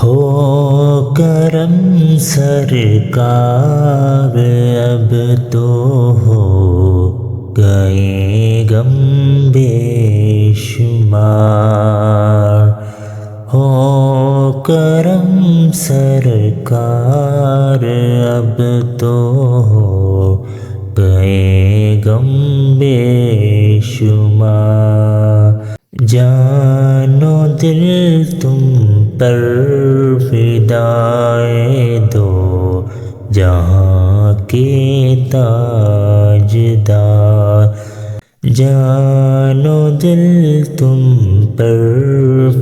ہو کرم سرکار اب تو ہو گئے غم بے شمار، ہو کرم سرکار اب تو ہو گئے غم بے شمار، جان و دل تم پر فدائے دو جہاں کے تاجدار، جان و دل تم پر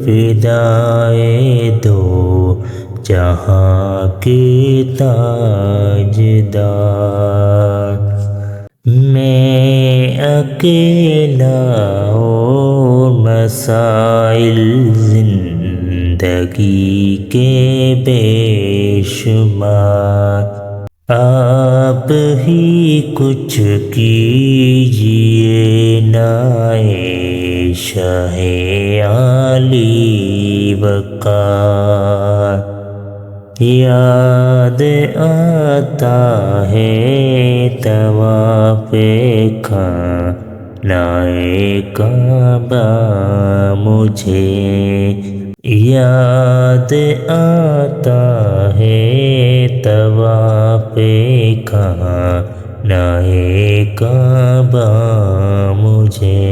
فدائے دو جہاں کے تاجدار، میں اکیلا اور مسائل زندگی کے بے شمار، آپ ہی کچھ کیجیے نائے شاہ عالی وقار، یاد آتا ہے طواف خانہ کعبہ مجھے، یاد آتا ہے طواف خانہ کعبہ مجھے،